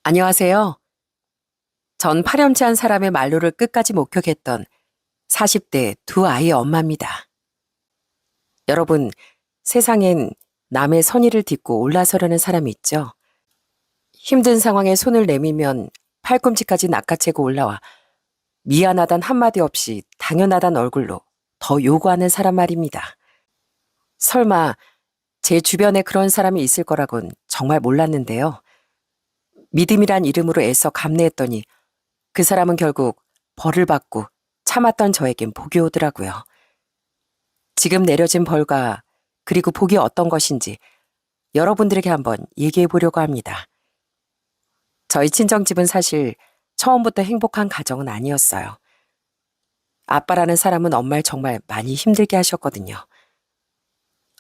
안녕하세요. 전 파렴치한 사람의 말로를 끝까지 목격했던 40대 두 아이의 엄마입니다. 여러분, 세상엔 남의 선의를 딛고 올라서려는 사람이 있죠. 힘든 상황에 손을 내밀면 팔꿈치까지 낚아채고 올라와 미안하단 한마디 없이 당연하단 얼굴로 더 요구하는 사람 말입니다. 설마 제 주변에 그런 사람이 있을 거라곤 정말 몰랐는데요. 믿음이란 이름으로 애써 감내했더니 그 사람은 결국 벌을 받고 참았던 저에겐 복이 오더라고요. 지금 내려진 벌과 그리고 복이 어떤 것인지 여러분들에게 한번 얘기해 보려고 합니다. 저희 친정집은 사실 처음부터 행복한 가정은 아니었어요. 아빠라는 사람은 엄마를 정말 많이 힘들게 하셨거든요.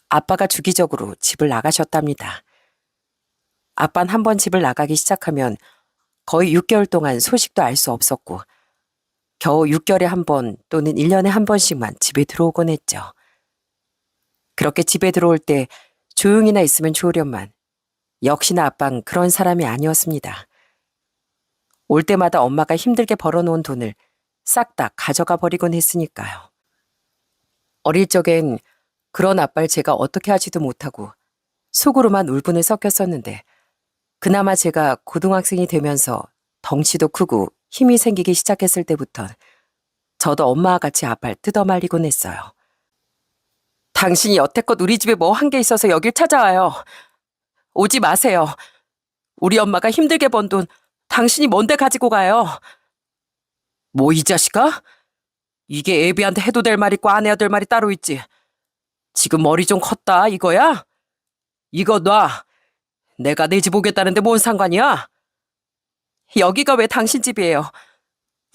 아빠가 주기적으로 집을 나가셨답니다. 아빠는 한 번 집을 나가기 시작하면 거의 6개월 동안 소식도 알 수 없었고 겨우 6개월에 한 번 또는 1년에 한 번씩만 집에 들어오곤 했죠. 그렇게 집에 들어올 때 조용히나 있으면 좋으련만 역시나 아빠는 그런 사람이 아니었습니다. 올 때마다 엄마가 힘들게 벌어놓은 돈을 싹 다 가져가 버리곤 했으니까요. 어릴 적엔 그런 아빠를 제가 어떻게 하지도 못하고 속으로만 울분을 섞였었는데 그나마 제가 고등학생이 되면서 덩치도 크고 힘이 생기기 시작했을 때부터 저도 엄마와 같이 아빠를 뜯어말리곤 했어요. 당신이 여태껏 우리 집에 뭐 한 게 있어서 여길 찾아와요. 오지 마세요. 우리 엄마가 힘들게 번 돈 당신이 뭔데 가지고 가요. 뭐 이 자식아? 이게 애비한테 해도 될 말 있고 안 해야 될 말이 따로 있지. 지금 머리 좀 컸다 이거야? 이거 놔. 내가 내 집 오겠다는데 뭔 상관이야? 여기가 왜 당신 집이에요?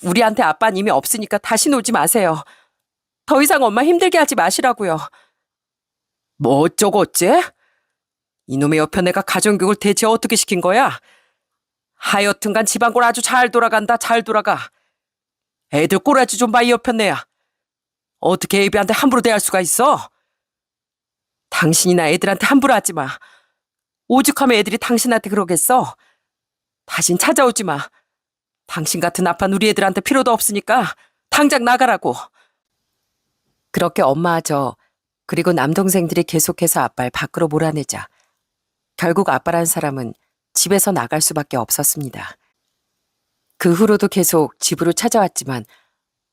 우리한테 아빠는 이미 없으니까 다시 놀지 마세요. 더 이상 엄마 힘들게 하지 마시라고요. 뭐 어쩌고 어째? 이놈의 옆에 내가 가정교육을 대체 어떻게 시킨 거야? 하여튼간 집안꼴 아주 잘 돌아간다. 잘 돌아가. 애들 꼬라지 좀 봐 이 옆에 내야. 어떻게 애비한테 함부로 대할 수가 있어? 당신이나 애들한테 함부로 하지 마. 오죽하면 애들이 당신한테 그러겠어? 다신 찾아오지 마. 당신 같은 아빠는 우리 애들한테 필요도 없으니까 당장 나가라고. 그렇게 엄마와 저 그리고 남동생들이 계속해서 아빠를 밖으로 몰아내자 결국 아빠란 사람은 집에서 나갈 수밖에 없었습니다. 그 후로도 계속 집으로 찾아왔지만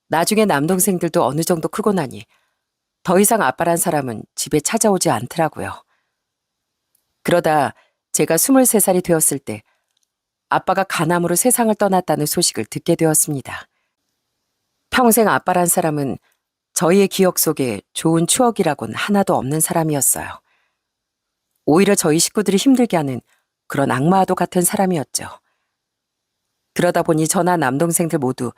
나중에 남동생들도 어느 정도 크고 나니 더 이상 아빠란 사람은 집에 찾아오지 않더라고요. 그러다 제가 23살이 되었을 때 아빠가 간암으로 세상을 떠났다는 소식을 듣게 되었습니다. 평생 아빠란 사람은 저희의 기억 속에 좋은 추억이라곤 하나도 없는 사람이었어요. 오히려 저희 식구들이 힘들게 하는 그런 악마와도 같은 사람이었죠. 그러다 보니 저나 남동생들 모두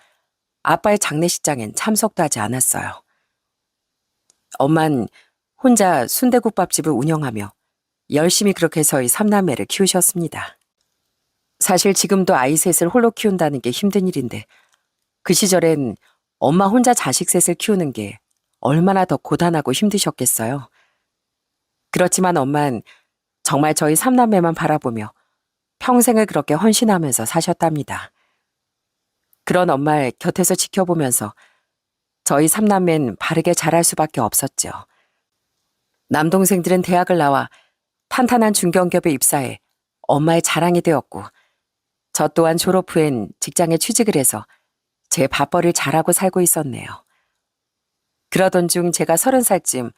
아빠의 장례식장엔 참석도 하지 않았어요. 엄만 혼자 순대국밥집을 운영하며 열심히 그렇게 저희 삼남매를 키우셨습니다. 사실 지금도 아이 셋을 홀로 키운다는 게 힘든 일인데 그 시절엔 엄마 혼자 자식 셋을 키우는 게 얼마나 더 고단하고 힘드셨겠어요. 그렇지만 엄만 정말 저희 삼남매만 바라보며 평생을 그렇게 헌신하면서 사셨답니다. 그런 엄마를 곁에서 지켜보면서 저희 삼남매는 바르게 자랄 수밖에 없었죠. 남동생들은 대학을 나와 탄탄한 중견기업에 입사해 엄마의 자랑이 되었고 저 또한 졸업 후엔 직장에 취직을 해서 제 밥벌이를 잘하고 살고 있었네요. 그러던 중 제가 30살쯤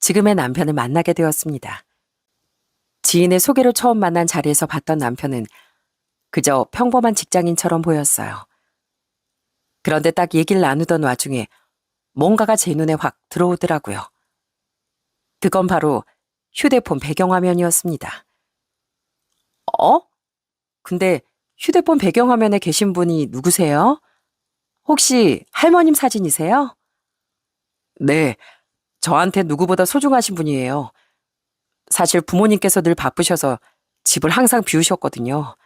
지금의 남편을 만나게 되었습니다. 지인의 소개로 처음 만난 자리에서 봤던 남편은 그저 평범한 직장인처럼 보였어요. 그런데 딱 얘기를 나누던 와중에 뭔가가 제 눈에 확 들어오더라고요. 그건 바로 휴대폰 배경화면이었습니다. 어? 근데 휴대폰 배경화면에 계신 분이 누구세요? 혹시 할머님 사진이세요? 네, 저한테 누구보다 소중하신 분이에요. 사실 부모님께서 늘 바쁘셔서 집을 항상 비우셨거든요.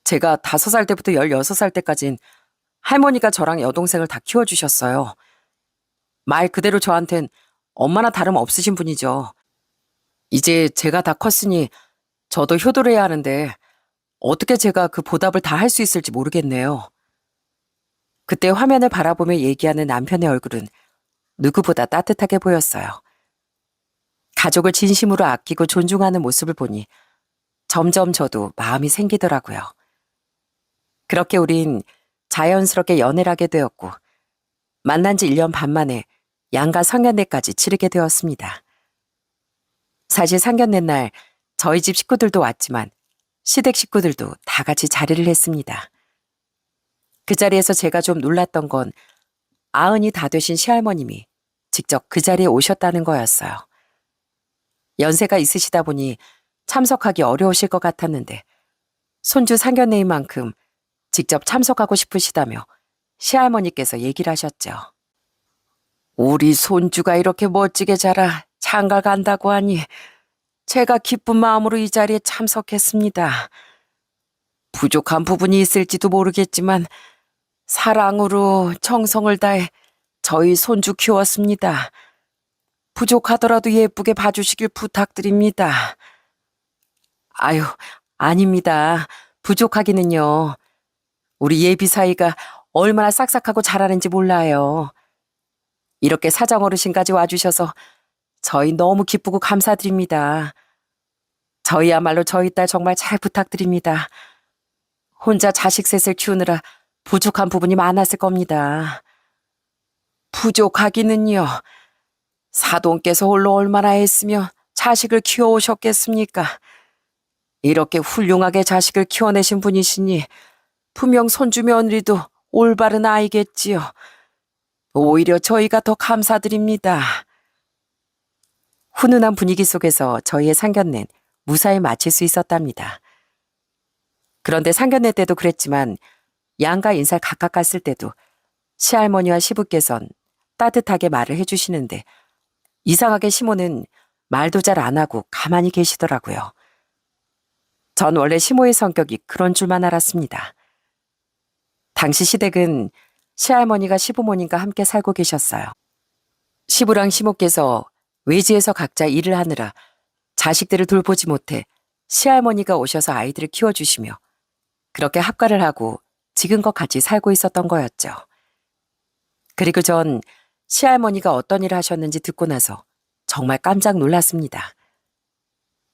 제가 5살 때부터 16살 때까진 할머니가 저랑 여동생을 다 키워주셨어요. 말 그대로 저한텐 엄마나 다름 없으신 분이죠. 이제 제가 다 컸으니 저도 효도를 해야 하는데 어떻게 제가 그 보답을 다 할 수 있을지 모르겠네요. 그때 화면을 바라보며 얘기하는 남편의 얼굴은 누구보다 따뜻하게 보였어요. 가족을 진심으로 아끼고 존중하는 모습을 보니 점점 저도 마음이 생기더라고요. 그렇게 우린 자연스럽게 연애를 하게 되었고 만난 지 1년 반 만에 양가 상견례까지 치르게 되었습니다. 사실 상견례 날 저희 집 식구들도 왔지만 시댁 식구들도 다 같이 자리를 했습니다. 그 자리에서 제가 좀 놀랐던 건 90이 다 되신 시할머님이 직접 그 자리에 오셨다는 거였어요. 연세가 있으시다 보니 참석하기 어려우실 것 같았는데 손주 상견례인 만큼 직접 참석하고 싶으시다며 시할머니께서 얘기를 하셨죠. 우리 손주가 이렇게 멋지게 자라 장가 간다고 하니 제가 기쁜 마음으로 이 자리에 참석했습니다. 부족한 부분이 있을지도 모르겠지만 사랑으로 정성을 다해 저희 손주 키웠습니다. 부족하더라도 예쁘게 봐주시길 부탁드립니다. 아유, 아닙니다. 부족하기는요. 우리 예비 사이가 얼마나 싹싹하고 잘하는지 몰라요. 이렇게 사정어르신까지 와주셔서 저희 너무 기쁘고 감사드립니다. 저희야말로 저희 딸 정말 잘 부탁드립니다. 혼자 자식 셋을 키우느라 부족한 부분이 많았을 겁니다. 부족하기는요. 사돈께서 홀로 얼마나 애쓰며 자식을 키워오셨겠습니까? 이렇게 훌륭하게 자식을 키워내신 분이시니 분명 손주 며느리도 올바른 아이겠지요. 오히려 저희가 더 감사드립니다. 훈훈한 분위기 속에서 저희의 상견례는 무사히 마칠 수 있었답니다. 그런데 상견례 때도 그랬지만 양가 인사를 각각 갔을 때도 시할머니와 시부께선 따뜻하게 말을 해주시는데 이상하게 시모는 말도 잘 안 하고 가만히 계시더라고요. 전 원래 시모의 성격이 그런 줄만 알았습니다. 당시 시댁은 시할머니가 시부모님과 함께 살고 계셨어요. 시부랑 시모께서 외지에서 각자 일을 하느라 자식들을 돌보지 못해 시할머니가 오셔서 아이들을 키워주시며 그렇게 합가를 하고 지금껏 같이 살고 있었던 거였죠. 그리고 전 시할머니가 어떤 일을 하셨는지 듣고 나서 정말 깜짝 놀랐습니다.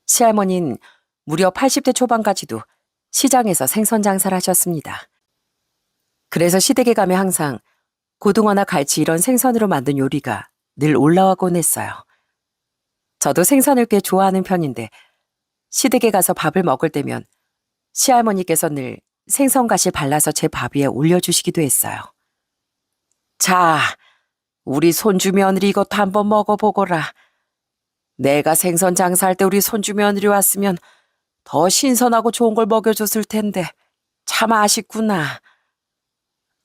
시할머니는 무려 80대 초반까지도 시장에서 생선 장사를 하셨습니다. 그래서 시댁에 가면 항상 고등어나 갈치 이런 생선으로 만든 요리가 늘 올라와곤 했어요. 저도 생선을 꽤 좋아하는 편인데 시댁에 가서 밥을 먹을 때면 시할머니께서 늘 생선가시 발라서 제 밥 위에 올려주시기도 했어요. 자, 우리 손주 며느리 이것도 한번 먹어보거라. 내가 생선 장사할 때 우리 손주 며느리 왔으면 더 신선하고 좋은 걸 먹여줬을 텐데 참 아쉽구나.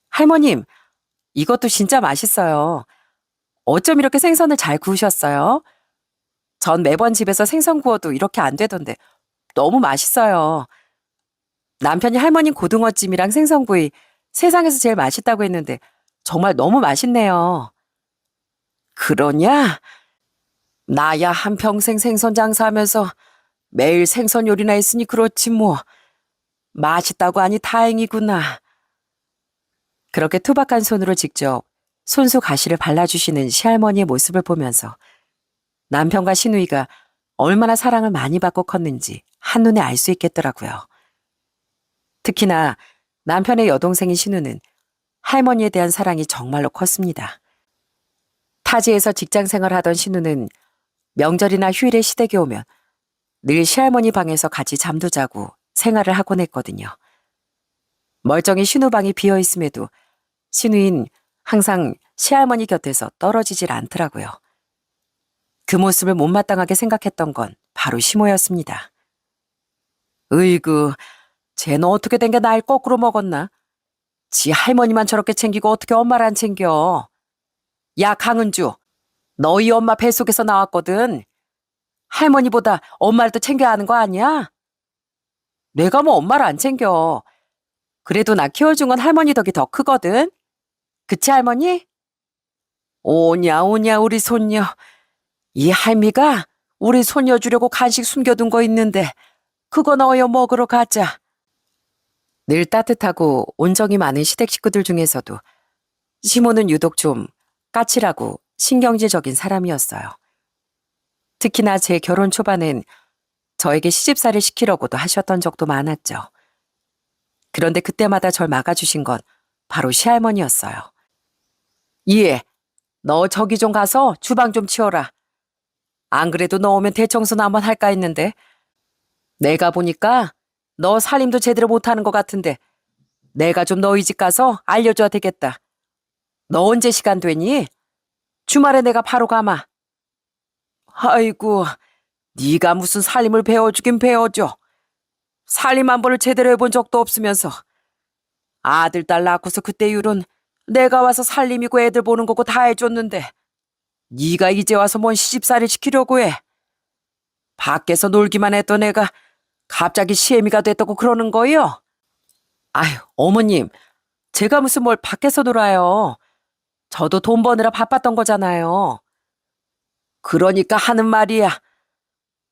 할머님, 이것도 진짜 맛있어요. 어쩜 이렇게 생선을 잘 구우셨어요? 전 매번 집에서 생선 구워도 이렇게 안 되던데 너무 맛있어요. 남편이 할머님 고등어찜이랑 생선구이 세상에서 제일 맛있다고 했는데 정말 너무 맛있네요. 그러냐? 나야 한평생 생선 장사하면서 매일 생선 요리나 했으니 그렇지 뭐. 맛있다고 하니 다행이구나. 그렇게 투박한 손으로 직접 손수 가시를 발라주시는 시할머니의 모습을 보면서 남편과 시누이가 얼마나 사랑을 많이 받고 컸는지 한눈에 알 수 있겠더라고요. 특히나 남편의 여동생인 신우는 할머니에 대한 사랑이 정말로 컸습니다. 타지에서 직장 생활하던 신우는 명절이나 휴일에 시댁에 오면 늘 시할머니 방에서 같이 잠도 자고 생활을 하곤 했거든요. 멀쩡히 신우 방이 비어 있음에도 신우인 항상 시할머니 곁에서 떨어지질 않더라고요. 그 모습을 못마땅하게 생각했던 건 바로 시모였습니다. 으이구, 쟤는 어떻게 된 게 날 거꾸로 먹었나? 지 할머니만 저렇게 챙기고 어떻게 엄마를 안 챙겨? 야, 강은주, 너희 엄마 뱃속에서 나왔거든. 할머니보다 엄마를 더 챙겨야 하는 거 아니야? 내가 뭐 엄마를 안 챙겨. 그래도 나 키워준 건 할머니 덕이 더 크거든. 그치, 할머니? 오냐, 오냐, 우리 손녀. 이 할미가 우리 손녀 주려고 간식 숨겨둔 거 있는데 그거 넣어요 먹으러 가자. 늘 따뜻하고 온정이 많은 시댁 식구들 중에서도 시모는 유독 좀 까칠하고 신경질적인 사람이었어요. 특히나 제 결혼 초반엔 저에게 시집살이를 시키려고도 하셨던 적도 많았죠. 그런데 그때마다 절 막아주신 건 바로 시할머니였어요. 예, 너 저기 좀 가서 주방 좀 치워라. 안 그래도 너 오면 대청소나 한번 할까 했는데 내가 보니까 너 살림도 제대로 못하는 것 같은데 내가 좀 너희 집 가서 알려줘야 되겠다. 너 언제 시간 되니? 주말에 내가 바로 가마. 아이고, 네가 무슨 살림을 배워주긴 배워줘. 살림 한 번을 제대로 해본 적도 없으면서 아들 딸 낳고서 그때 이후론 내가 와서 살림이고 애들 보는 거고 다 해줬는데 네가 이제 와서 뭔 시집살이 시키려고 해. 밖에서 놀기만 했던 애가 갑자기 시애미가 됐다고 그러는 거요? 아휴, 어머님, 제가 무슨 뭘 밖에서 놀아요. 저도 돈 버느라 바빴던 거잖아요. 그러니까 하는 말이야.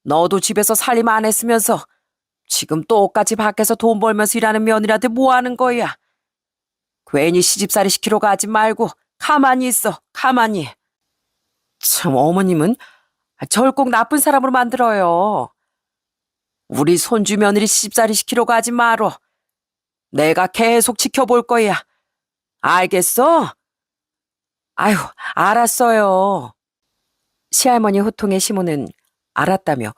너도 집에서 살림 안 했으면서 지금 똑같이 밖에서 돈 벌면서 일하는 며느리한테 뭐 하는 거야? 괜히 시집살이 시키러 가지 말고 가만히 있어, 가만히. 참, 어머님은 절 꼭 나쁜 사람으로 만들어요. 우리 손주 며느리 시집살이 시키러 가지 말어. 내가 계속 지켜볼 거야. 알겠어? 아휴, 알았어요. 시할머니 호통에 시모는 알았다며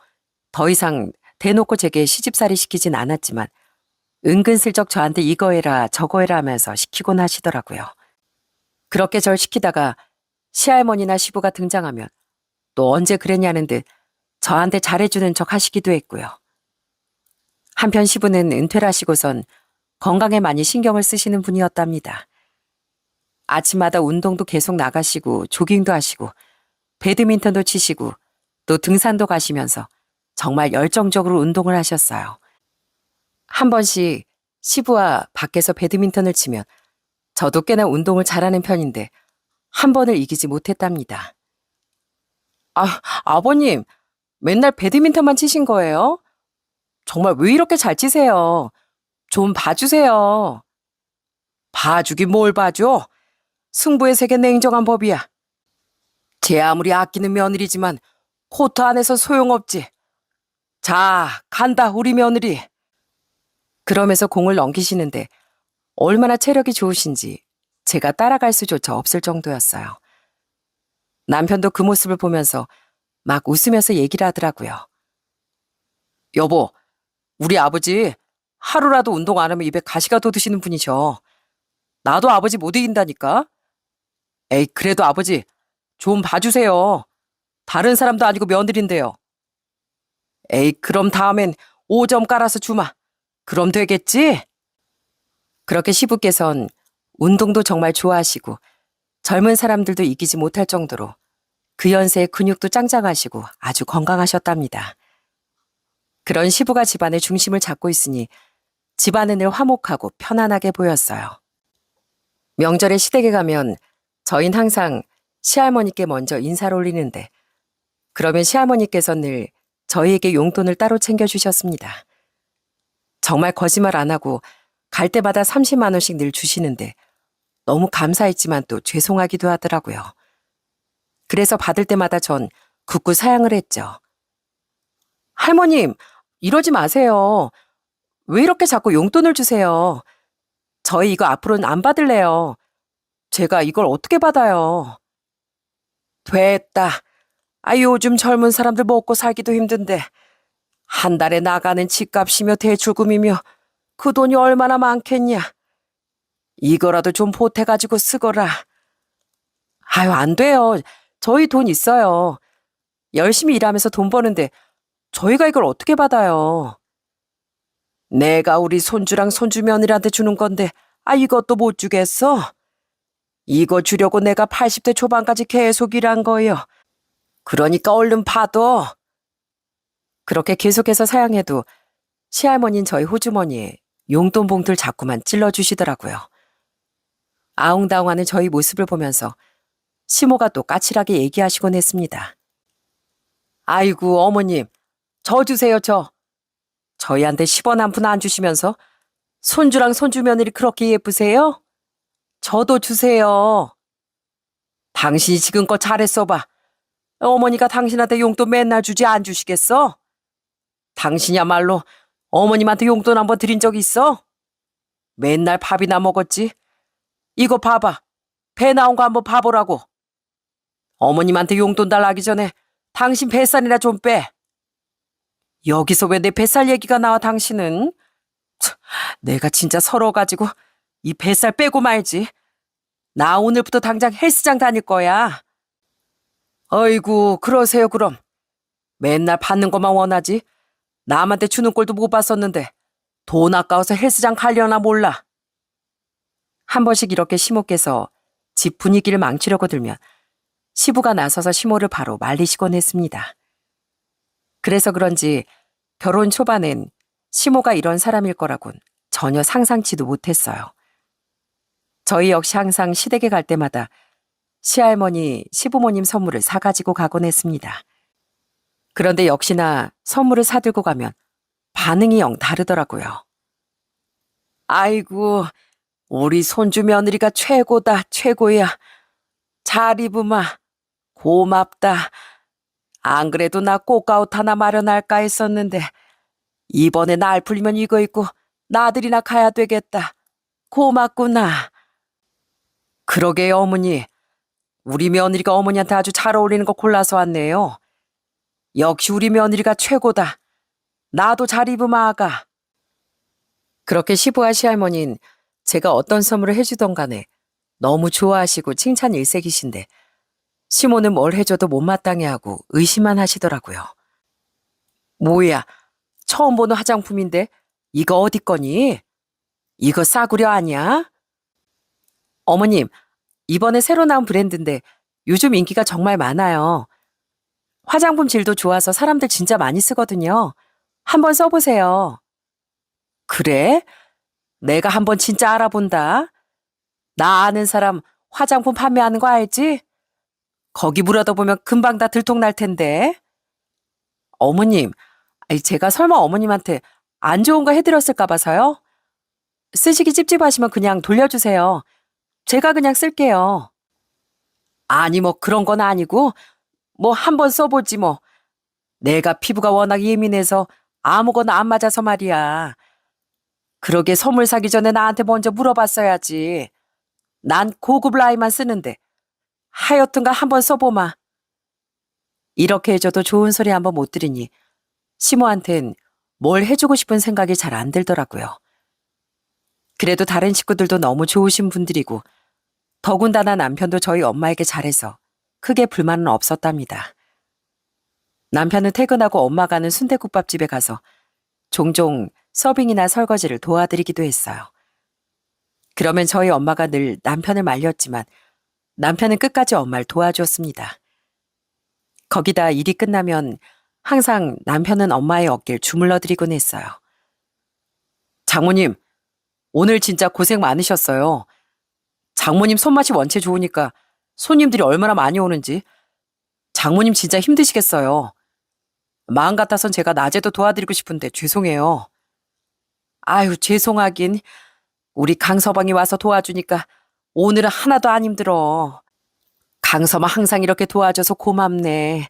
더 이상 대놓고 제게 시집살이 시키진 않았지만 은근슬쩍 저한테 이거 해라 저거 해라 하면서 시키곤 하시더라고요. 그렇게 절 시키다가 시할머니나 시부가 등장하면 또 언제 그랬냐는 듯 저한테 잘해주는 척 하시기도 했고요. 한편 시부는 은퇴를 하시고선 건강에 많이 신경을 쓰시는 분이었답니다. 아침마다 운동도 계속 나가시고 조깅도 하시고 배드민턴도 치시고 또 등산도 가시면서 정말 열정적으로 운동을 하셨어요. 한 번씩 시부와 밖에서 배드민턴을 치면 저도 꽤나 운동을 잘하는 편인데 한 번을 이기지 못했답니다. 아버님, 맨날 배드민턴만 치신 거예요? 정말 왜 이렇게 잘 치세요? 좀 봐주세요. 봐주긴 뭘 봐줘? 승부의 세계 냉정한 법이야. 제 아무리 아끼는 며느리지만 코트 안에선 소용없지. 자, 간다 우리 며느리. 그러면서 공을 넘기시는데 얼마나 체력이 좋으신지 제가 따라갈 수조차 없을 정도였어요. 남편도 그 모습을 보면서 막 웃으면서 얘기를 하더라고요. 여보, 우리 아버지 하루라도 운동 안 하면 입에 가시가 돋으시는 분이셔. 나도 아버지 못 이긴다니까. 에이, 그래도 아버지 좀 봐주세요. 다른 사람도 아니고 며느린데요. 에이, 그럼 다음엔 5점 깔아서 주마. 그럼 되겠지? 그렇게 시부께선 운동도 정말 좋아하시고 젊은 사람들도 이기지 못할 정도로 그 연세에 근육도 짱짱하시고 아주 건강하셨답니다. 그런 시부가 집안의 중심을 잡고 있으니 집안은 늘 화목하고 편안하게 보였어요. 명절에 시댁에 가면 저흰 항상 시할머니께 먼저 인사를 올리는데 그러면 시할머니께서 늘 저희에게 용돈을 따로 챙겨주셨습니다. 정말 거짓말 안 하고 갈 때마다 30만 원씩 늘 주시는데 너무 감사했지만 또 죄송하기도 하더라고요. 그래서 받을 때마다 전 굳고 사양을 했죠. 할머님, 이러지 마세요. 왜 이렇게 자꾸 용돈을 주세요? 저희 이거 앞으로는 안 받을래요. 제가 이걸 어떻게 받아요? 됐다. 요즘 젊은 사람들 먹고 살기도 힘든데 한 달에 나가는 집값이며 대출금이며 그 돈이 얼마나 많겠냐. 이거라도 좀 보태가지고 쓰거라. 안 돼요. 저희 돈 있어요. 열심히 일하면서 돈 버는데 저희가 이걸 어떻게 받아요? 내가 우리 손주랑 손주 며느리한테 주는 건데 이것도 못 주겠어? 이거 주려고 내가 80대 초반까지 계속 일한 거예요. 그러니까 얼른 받아. 그렇게 계속해서 사양해도 시할머니는 저희 호주머니에 용돈 봉투를 자꾸만 찔러주시더라고요. 아웅다웅하는 저희 모습을 보면서 시모가 또 까칠하게 얘기하시곤 했습니다. 아이고 어머님, 저 주세요 저. 저희한테 10원 한 푼 안 주시면서 손주랑 손주 며느리 그렇게 예쁘세요? 저도 주세요. 당신이 지금껏 잘했어 봐. 어머니가 당신한테 용돈 맨날 주지 안 주시겠어? 당신이야말로 어머님한테 용돈 한번 드린 적 있어? 맨날 밥이나 먹었지. 이거 봐봐. 배 나온 거 한번 봐보라고. 어머님한테 용돈 달라기 전에 당신 뱃살이나 좀 빼. 여기서 왜 내 뱃살 얘기가 나와 당신은? 참, 내가 진짜 서러워가지고 이 뱃살 빼고 말지. 나 오늘부터 당장 헬스장 다닐 거야. 어이구 그러세요 그럼. 맨날 받는 것만 원하지. 남한테 주는 꼴도 못 봤었는데 돈 아까워서 헬스장 가려나 몰라. 한 번씩 이렇게 시모께서 집 분위기를 망치려고 들면 시부가 나서서 시모를 바로 말리시곤 했습니다. 그래서 그런지 결혼 초반엔 시모가 이런 사람일 거라곤 전혀 상상치도 못했어요. 저희 역시 항상 시댁에 갈 때마다 시할머니, 시부모님 선물을 사가지고 가곤 했습니다. 그런데 역시나 선물을 사들고 가면 반응이 영 다르더라고요. 아이고, 우리 손주 며느리가 최고다, 최고야. 잘 입으마. 고맙다. 안 그래도 나 꽃가옷 하나 마련할까 했었는데 이번에 날 풀리면 이거 입고 나들이나 가야 되겠다. 고맙구나. 그러게요, 어머니. 우리 며느리가 어머니한테 아주 잘 어울리는 거 골라서 왔네요. 역시 우리 며느리가 최고다. 나도 잘 입으마 아가. 그렇게 시부와 시할머니는 제가 어떤 선물을 해주던 간에 너무 좋아하시고 칭찬 일색이신데 시모는 뭘 해줘도 못마땅해 하고 의심만 하시더라고요. 뭐야, 처음 보는 화장품인데 이거 어디 거니? 이거 싸구려 아니야? 어머님, 이번에 새로 나온 브랜드인데 요즘 인기가 정말 많아요. 화장품 질도 좋아서 사람들 진짜 많이 쓰거든요. 한번 써보세요. 그래? 내가 한번 진짜 알아본다. 나 아는 사람 화장품 판매하는 거 알지? 거기 물어다 보면 금방 다 들통날 텐데. 어머님, 제가 설마 어머님한테 안 좋은 거 해드렸을까 봐서요? 쓰시기 찝찝하시면 그냥 돌려주세요. 제가 그냥 쓸게요. 아니 뭐 그런 건 아니고 뭐 한번 써보지 뭐. 내가 피부가 워낙 예민해서 아무거나 안 맞아서 말이야. 그러게 선물 사기 전에 나한테 먼저 물어봤어야지. 난 고급 라인만 쓰는데. 하여튼가 한번 써보마. 이렇게 해줘도 좋은 소리 한번 못 들으니 시모한텐 뭘 해주고 싶은 생각이 잘 안 들더라고요. 그래도 다른 식구들도 너무 좋으신 분들이고 더군다나 남편도 저희 엄마에게 잘해서 크게 불만은 없었답니다. 남편은 퇴근하고 엄마 가는 순댓국밥집에 가서 종종 서빙이나 설거지를 도와드리기도 했어요. 그러면 저희 엄마가 늘 남편을 말렸지만 남편은 끝까지 엄마를 도와주었습니다. 거기다 일이 끝나면 항상 남편은 엄마의 어깨를 주물러드리곤 했어요. 장모님, 오늘 진짜 고생 많으셨어요. 장모님 손맛이 원체 좋으니까 손님들이 얼마나 많이 오는지. 장모님 진짜 힘드시겠어요. 마음 같아선 제가 낮에도 도와드리고 싶은데 죄송해요. 아유, 죄송하긴. 우리 강서방이 와서 도와주니까 오늘은 하나도 안 힘들어. 강서방 항상 이렇게 도와줘서 고맙네.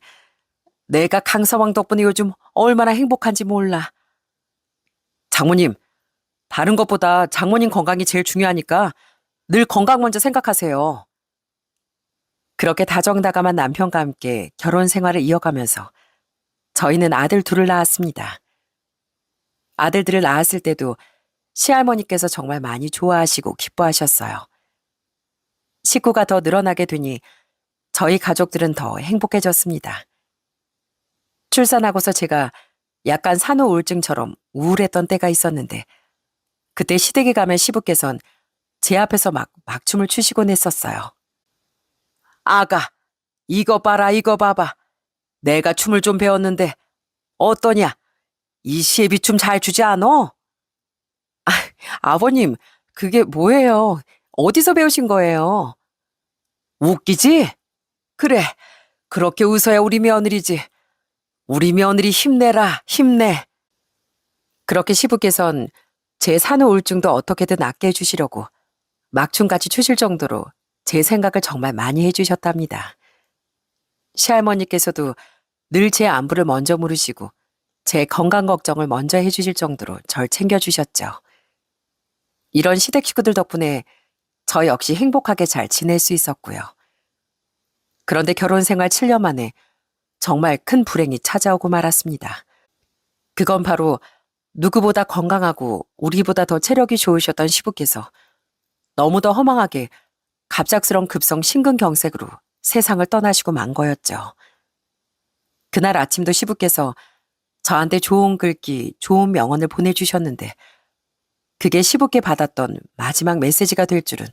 내가 강서방 덕분에 요즘 얼마나 행복한지 몰라. 장모님, 다른 것보다 장모님 건강이 제일 중요하니까 늘 건강 먼저 생각하세요. 그렇게 다정다감한 남편과 함께 결혼 생활을 이어가면서 저희는 아들 둘을 낳았습니다. 아들들을 낳았을 때도 시할머니께서 정말 많이 좋아하시고 기뻐하셨어요. 식구가 더 늘어나게 되니 저희 가족들은 더 행복해졌습니다. 출산하고서 제가 약간 산후 우울증처럼 우울했던 때가 있었는데 그때 시댁에 가면 시부께선 제 앞에서 막 막춤을 추시곤 했었어요. 아가, 이거 봐라, 이거 봐봐. 내가 춤을 좀 배웠는데 어떠냐? 이 시애비 춤 잘 추지 않어? 아버님, 그게 뭐예요? 어디서 배우신 거예요? 웃기지? 그래, 그렇게 웃어야 우리 며느리지. 우리 며느리 힘내라, 힘내. 그렇게 시부께선 제 산후 우울증도 어떻게든 낫게 해주시려고 막춤같이 추실 정도로 제 생각을 정말 많이 해주셨답니다. 시할머니께서도 늘 제 안부를 먼저 물으시고 제 건강 걱정을 먼저 해주실 정도로 절 챙겨주셨죠. 이런 시댁 식구들 덕분에 저 역시 행복하게 잘 지낼 수 있었고요. 그런데 결혼 생활 7년 만에 정말 큰 불행이 찾아오고 말았습니다. 그건 바로 누구보다 건강하고 우리보다 더 체력이 좋으셨던 시부께서 너무도 허망하게 갑작스런 급성 심근경색으로 세상을 떠나시고 만 거였죠. 그날 아침도 시부께서 저한테 좋은 글귀, 좋은 명언을 보내주셨는데 그게 시부께 받았던 마지막 메시지가 될 줄은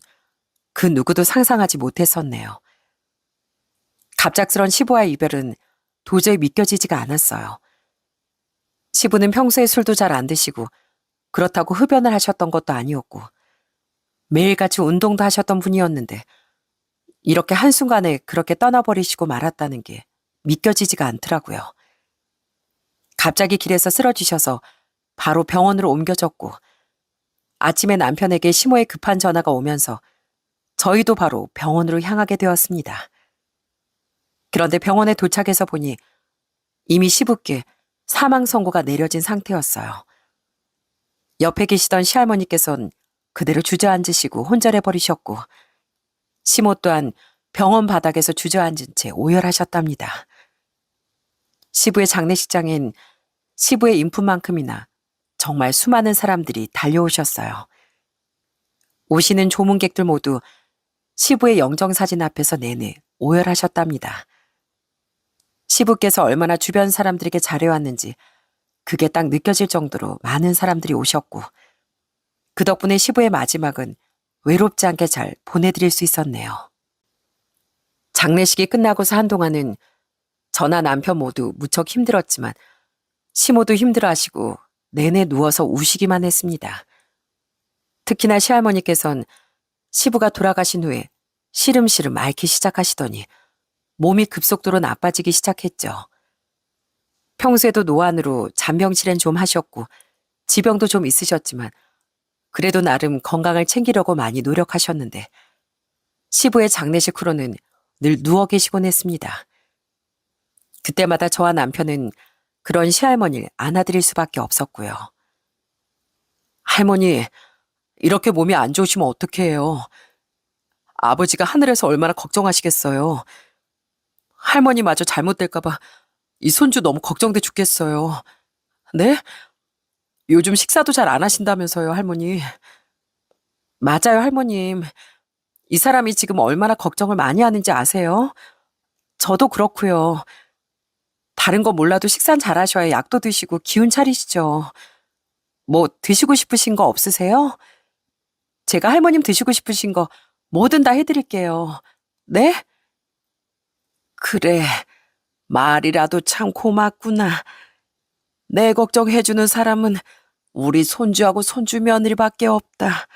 그 누구도 상상하지 못했었네요. 갑작스런 시부와의 이별은 도저히 믿겨지지가 않았어요. 시부는 평소에 술도 잘 안 드시고 그렇다고 흡연을 하셨던 것도 아니었고 매일같이 운동도 하셨던 분이었는데 이렇게 한순간에 그렇게 떠나버리시고 말았다는 게 믿겨지지가 않더라고요. 갑자기 길에서 쓰러지셔서 바로 병원으로 옮겨졌고 아침에 남편에게 시모의 급한 전화가 오면서 저희도 바로 병원으로 향하게 되었습니다. 그런데 병원에 도착해서 보니 이미 시부께 사망 선고가 내려진 상태였어요. 옆에 계시던 시할머니께서는 그대로 주저앉으시고 혼절해버리셨고 시모 또한 병원 바닥에서 주저앉은 채 오열하셨답니다. 시부의 장례식장엔 시부의 인품만큼이나 정말 수많은 사람들이 달려오셨어요. 오시는 조문객들 모두 시부의 영정사진 앞에서 내내 오열하셨답니다. 시부께서 얼마나 주변 사람들에게 잘해왔는지 그게 딱 느껴질 정도로 많은 사람들이 오셨고 그 덕분에 시부의 마지막은 외롭지 않게 잘 보내드릴 수 있었네요. 장례식이 끝나고서 한동안은 저나 남편 모두 무척 힘들었지만 시모도 힘들어하시고 내내 누워서 우시기만 했습니다. 특히나 시할머니께선 시부가 돌아가신 후에 시름시름 앓기 시작하시더니 몸이 급속도로 나빠지기 시작했죠. 평소에도 노안으로 잔병치레는 좀 하셨고 지병도 좀 있으셨지만 그래도 나름 건강을 챙기려고 많이 노력하셨는데 시부의 장례식 후로는 늘 누워 계시곤 했습니다. 그때마다 저와 남편은 그런 시할머니를 안아드릴 수밖에 없었고요. 할머니, 이렇게 몸이 안 좋으시면 어떻게 해요? 아버지가 하늘에서 얼마나 걱정하시겠어요. 할머니마저 잘못될까봐 이 손주 너무 걱정돼 죽겠어요. 네? 요즘 식사도 잘 안 하신다면서요, 할머니. 맞아요, 할머님. 이 사람이 지금 얼마나 걱정을 많이 하는지 아세요? 저도 그렇고요. 다른 거 몰라도 식사는 잘 하셔야 약도 드시고 기운 차리시죠. 뭐 드시고 싶으신 거 없으세요? 제가 할머님 드시고 싶으신 거 뭐든 다 해드릴게요. 네? 그래, 말이라도 참 고맙구나. 내 걱정해주는 사람은 우리 손주하고 손주 며느리밖에 없다.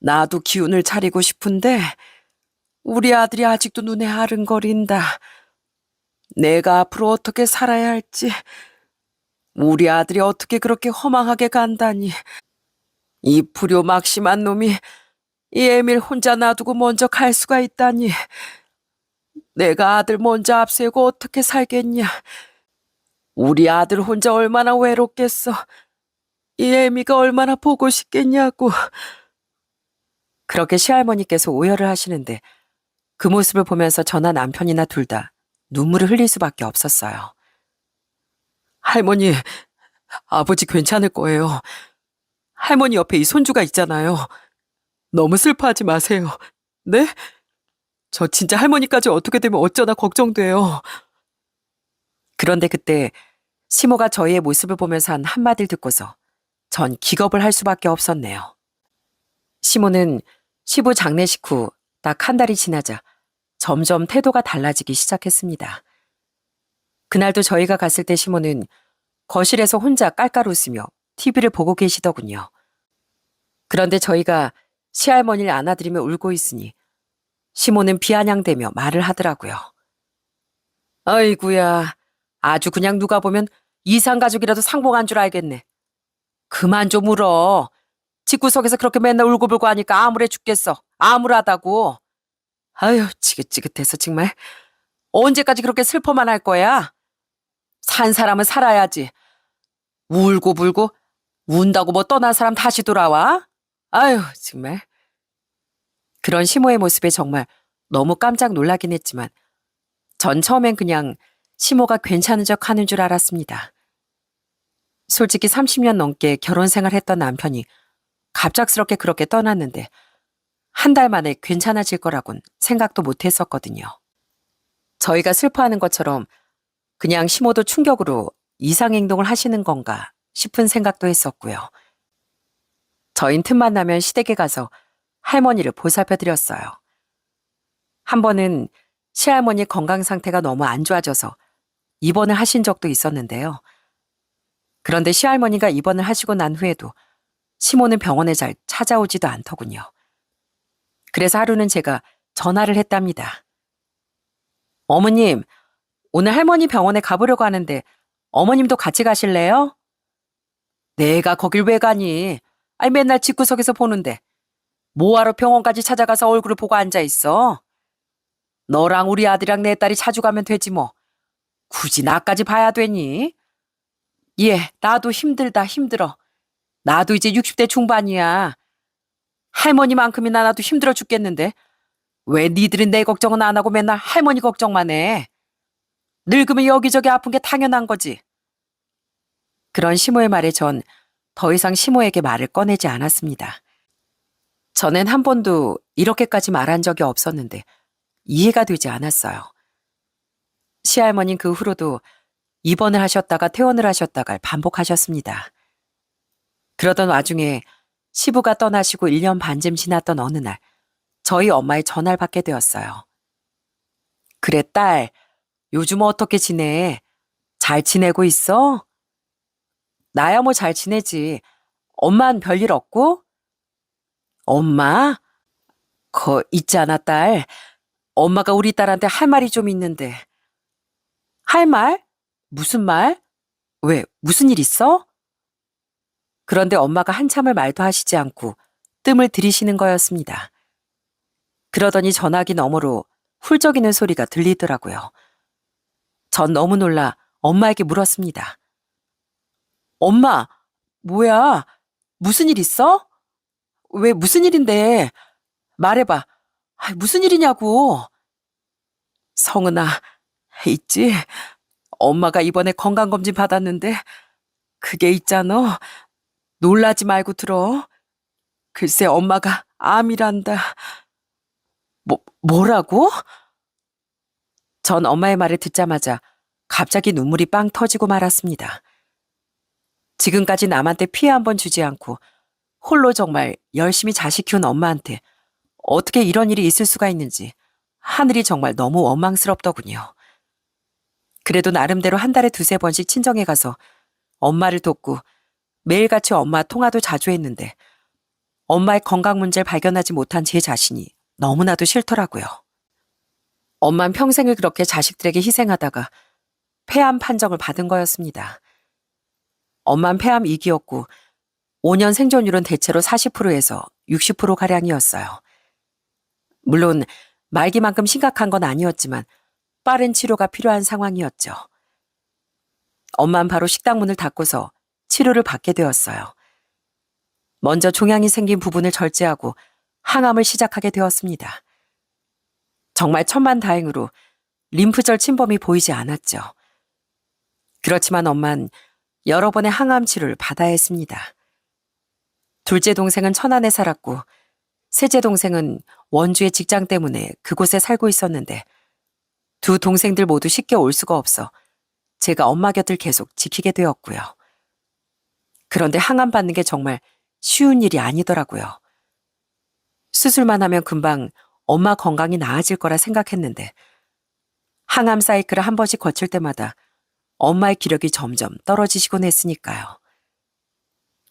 나도 기운을 차리고 싶은데 우리 아들이 아직도 눈에 아른거린다. 내가 앞으로 어떻게 살아야 할지, 우리 아들이 어떻게 그렇게 허망하게 간다니. 이 불효막심한 놈이 이 애밀 혼자 놔두고 먼저 갈 수가 있다니. 내가 아들 먼저 앞세우고 어떻게 살겠냐. 우리 아들 혼자 얼마나 외롭겠어. 이 애미가 얼마나 보고 싶겠냐고. 그렇게 시할머니께서 오열을 하시는데 그 모습을 보면서 저나 남편이나 둘 다 눈물을 흘릴 수밖에 없었어요. 할머니, 아버지 괜찮을 거예요. 할머니 옆에 이 손주가 있잖아요. 너무 슬퍼하지 마세요. 네? 저 진짜 할머니까지 어떻게 되면 어쩌나 걱정돼요. 그런데 그때 시모가 저희의 모습을 보면서 한 한마디를 듣고서 전 기겁을 할 수밖에 없었네요. 시모는 시부 장례식 후 딱 한 달이 지나자 점점 태도가 달라지기 시작했습니다. 그날도 저희가 갔을 때 시모는 거실에서 혼자 깔깔 웃으며 TV를 보고 계시더군요. 그런데 저희가 시할머니를 안아드리며 울고 있으니 시모는 비아냥대며 말을 하더라고요. 아이구야, 아주 그냥 누가 보면 이상가족이라도 상봉한 줄 알겠네. 그만 좀 울어. 집구석에서 그렇게 맨날 울고불고 하니까 암울해 죽겠어. 암울하다고. 아유, 지긋지긋해서 정말. 언제까지 그렇게 슬퍼만 할 거야? 산 사람은 살아야지. 울고불고 운다고 뭐 떠난 사람 다시 돌아와? 아유, 정말. 그런 시모의 모습에 정말 너무 깜짝 놀라긴 했지만 전 처음엔 그냥 시모가 괜찮은 척 하는 줄 알았습니다. 솔직히 30년 넘게 결혼 생활했던 남편이 갑작스럽게 그렇게 떠났는데 한 달 만에 괜찮아질 거라곤 생각도 못 했었거든요. 저희가 슬퍼하는 것처럼 그냥 시모도 충격으로 이상 행동을 하시는 건가 싶은 생각도 했었고요. 저흰 틈만 나면 시댁에 가서 할머니를 보살펴 드렸어요. 한 번은 시할머니 건강 상태가 너무 안 좋아져서 입원을 하신 적도 있었는데요. 그런데 시할머니가 입원을 하시고 난 후에도 시모는 병원에 잘 찾아오지도 않더군요. 그래서 하루는 제가 전화를 했답니다. 어머님, 오늘 할머니 병원에 가보려고 하는데 어머님도 같이 가실래요? 내가 거길 왜 가니? 아니 맨날 집구석에서 보는데 뭐하러 병원까지 찾아가서 얼굴을 보고 앉아있어? 너랑 우리 아들이랑 내 딸이 자주 가면 되지 뭐. 굳이 나까지 봐야 되니? 예, 나도 힘들다 힘들어. 나도 이제 60대 중반이야. 할머니만큼이나 나도 힘들어 죽겠는데 왜 니들은 내 걱정은 안 하고 맨날 할머니 걱정만 해? 늙으면 여기저기 아픈 게 당연한 거지. 그런 시모의 말에 전 더 이상 시모에게 말을 꺼내지 않았습니다. 전엔 한 번도 이렇게까지 말한 적이 없었는데 이해가 되지 않았어요. 시할머니는 그 후로도 입원을 하셨다가 퇴원을 하셨다가 반복하셨습니다. 그러던 와중에 시부가 떠나시고 1년 반쯤 지났던 어느 날 저희 엄마의 전화를 받게 되었어요. 그래 딸, 요즘 어떻게 지내? 잘 지내고 있어? 나야 뭐 잘 지내지. 엄만 별일 없고? 엄마? 있잖아 딸. 엄마가 우리 딸한테 할 말이 좀 있는데. 할 말? 무슨 말? 왜, 무슨 일 있어? 그런데 엄마가 한참을 말도 하시지 않고 뜸을 들이시는 거였습니다. 그러더니 전화기 너머로 훌쩍이는 소리가 들리더라고요. 전 너무 놀라 엄마에게 물었습니다. 엄마, 뭐야? 무슨 일 있어? 왜 무슨 일인데? 말해봐. 무슨 일이냐고. 성은아, 있지? 엄마가 이번에 건강검진 받았는데 그게 있잖아. 놀라지 말고 들어. 글쎄 엄마가 암이란다. 뭐라고? 전 엄마의 말을 듣자마자 갑자기 눈물이 빵 터지고 말았습니다. 지금까지 남한테 피해 한 번 주지 않고 홀로 정말 열심히 자식 키운 엄마한테 어떻게 이런 일이 있을 수가 있는지 하늘이 정말 너무 원망스럽더군요. 그래도 나름대로 한 달에 2~3번씩 친정에 가서 엄마를 돕고 매일같이 엄마 통화도 자주 했는데 엄마의 건강 문제를 발견하지 못한 제 자신이 너무나도 싫더라고요. 엄만 평생을 그렇게 자식들에게 희생하다가 폐암 판정을 받은 거였습니다. 엄만 폐암 2기였고 5년 생존율은 대체로 40%에서 60%가량이었어요. 물론 말기만큼 심각한 건 아니었지만 빠른 치료가 필요한 상황이었죠. 엄만 바로 식당 문을 닫고서 치료를 받게 되었어요. 먼저 종양이 생긴 부분을 절제하고 항암을 시작하게 되었습니다. 정말 천만다행으로 림프절 침범이 보이지 않았죠. 그렇지만 엄만 여러 번의 항암 치료를 받아야 했습니다. 둘째 동생은 천안에 살았고 셋째 동생은 원주의 직장 때문에 그곳에 살고 있었는데 두 동생들 모두 쉽게 올 수가 없어 제가 엄마 곁을 계속 지키게 되었고요. 그런데 항암 받는 게 정말 쉬운 일이 아니더라고요. 수술만 하면 금방 엄마 건강이 나아질 거라 생각했는데 항암 사이클을 한 번씩 거칠 때마다 엄마의 기력이 점점 떨어지시곤 했으니까요.